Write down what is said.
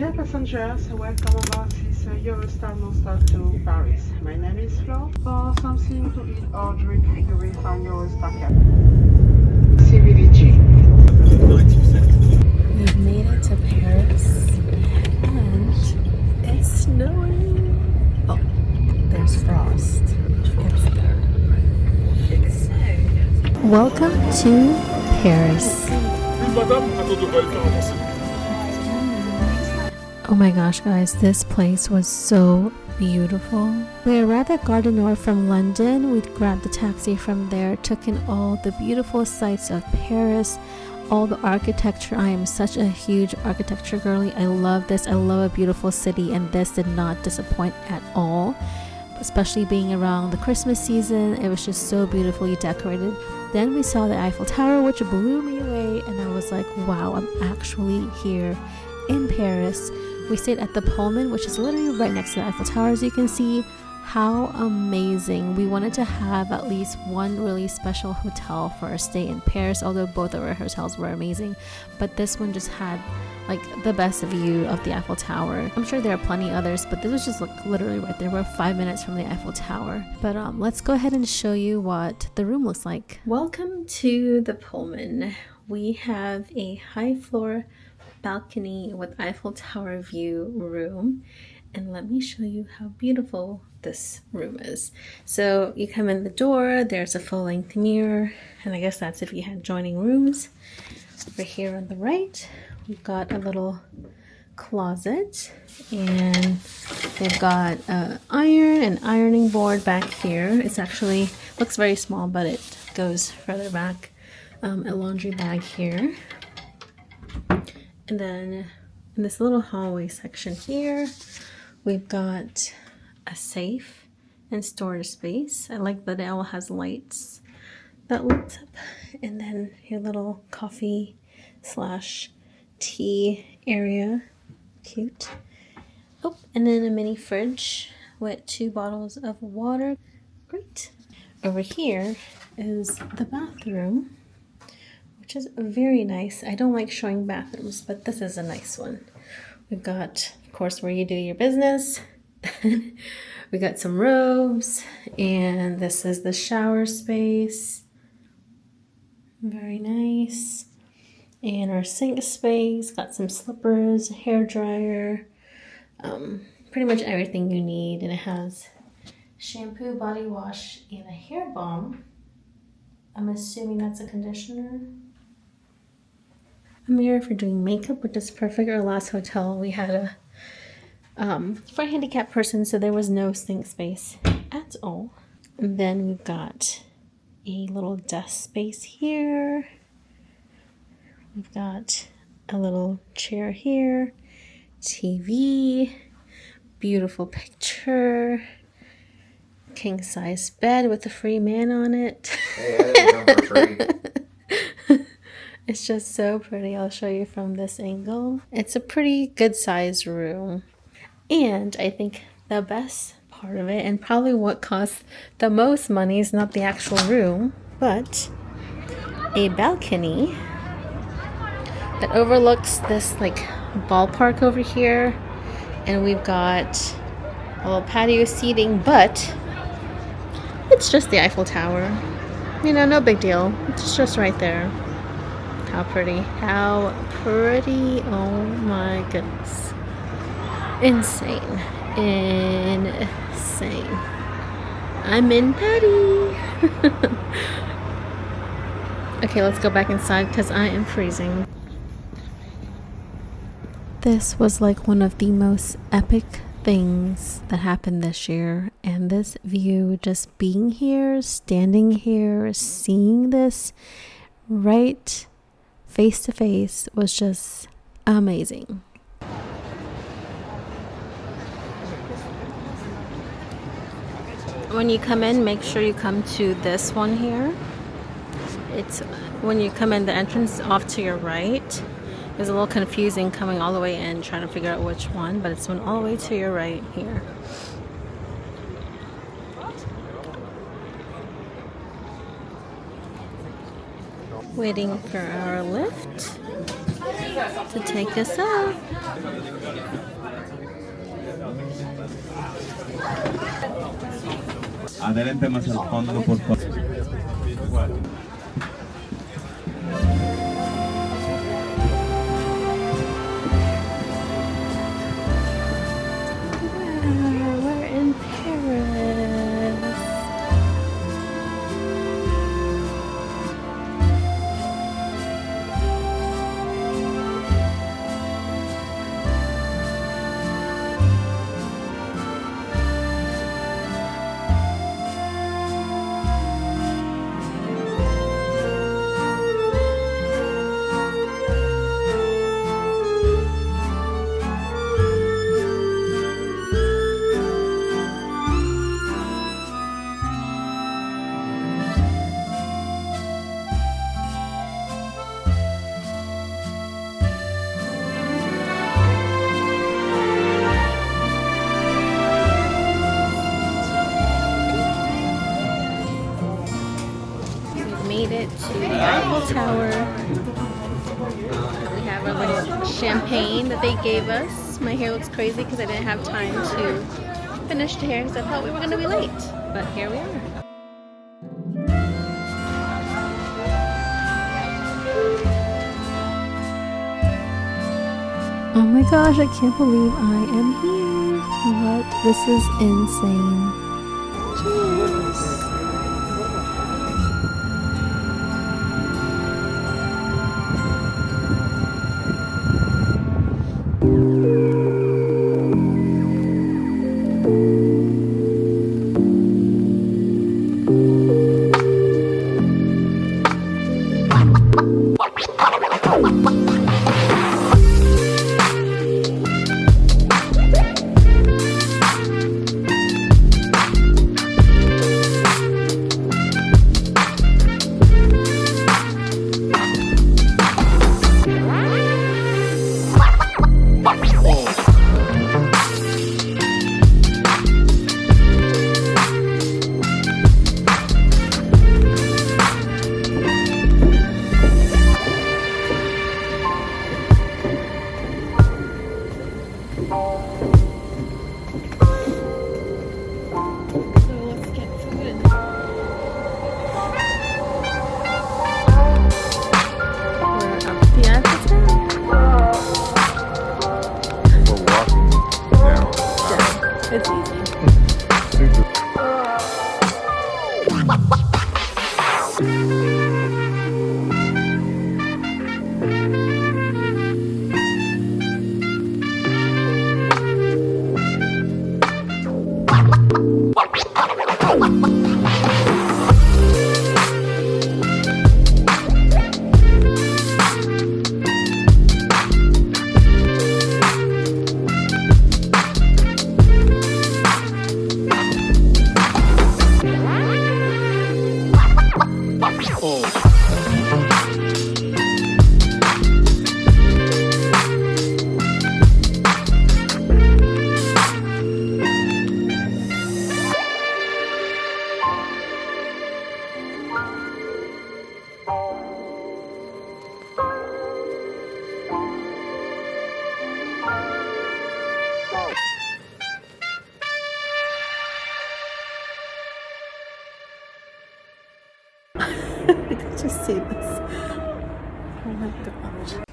Dear passengers, welcome aboard this Eurostar non-stop to Paris. My name is Flo. For something to eat or drink, you will find Eurostar cab. CVDG. We've made it to Paris and it's snowing. Oh, there's frost. It's there. Welcome to Paris. Oh my gosh, guys, this place was so beautiful. We arrived at Gare du Nord from London. We grabbed the taxi from there, took in all the beautiful sights of Paris, all the architecture. I am such a huge architecture girly. I love this. I love a beautiful city, and this did not disappoint at all. Especially being around the Christmas season, it was just so beautifully decorated. Then we saw the Eiffel Tower, which blew me away, and I was like, wow, I'm actually here in Paris. We stayed at the Pullman, which is literally right next to the Eiffel Tower, as you can see. How amazing. We wanted to have at least one really special hotel for our stay in Paris, although both of our hotels were amazing, but this one just had like the best view of the Eiffel Tower. I'm sure there are plenty others, but this was just like literally right there. We're 5 minutes from the Eiffel Tower. But let's go ahead and show you what the room looks like. Welcome to the Pullman. We have a high floor balcony with Eiffel Tower view room, and let me show you how beautiful this room is. So you come in the door, there's a full-length mirror, and I guess that's if you had adjoining rooms. Over here on the right, we've got a little closet, and they've got an ironing board back here. It's actually looks very small, but it goes further back. A laundry bag here. And then in this little hallway section here, we've got a safe and storage space. I like that it all has lights that lights up. And then your little coffee / tea area. Cute. Oh, and then a mini fridge with 2 bottles of water. Great. Over here is the bathroom, which is very nice. I don't like showing bathrooms, but this is a nice one. We've got, of course, where you do your business. We got some robes, and this is the shower space. Very nice. And our sink space, got some slippers, hair dryer, pretty much everything you need. And it has shampoo, body wash, and a hair balm. I'm assuming that's a conditioner. A mirror for doing makeup, which is perfect. Our last hotel, we had a for a handicapped person, so there was no sink space at all. And then we've got a little desk space here. We've got a little chair here, TV, beautiful picture, king size bed with a free man on it. Hey, I didn't come for free. It's just so pretty. I'll show you from this angle. It's a pretty good size room. And I think the best part of it, and probably what costs the most money, is not the actual room, but a balcony that overlooks this like ballpark over here. And we've got a little patio seating, but it's just the Eiffel Tower. You know, no big deal. It's just right there. How pretty. How pretty. Oh my goodness. Insane. Insane. I'm in Paris. Okay, let's go back inside because I am freezing. This was like one of the most epic things that happened this year, and this view, just being here, standing here, seeing this right face to face, was just amazing. When you come in, make sure you come to this one here. It's when you come in, the entrance off to your right. It was a little confusing coming all the way in, trying to figure out which one, but it's one all the way to your right here. Waiting for our lift to take us up. Adelante más al fondo, por favor. We're in Paris. Made it to the Eiffel Tower. We have our little champagne that they gave us. My hair looks crazy because I didn't have time to finish the hair because I thought we were going to be late. But here we are. Oh my gosh, I can't believe I am here. What? This is insane. Cheers. It's easy. Did you see this? Oh my gosh.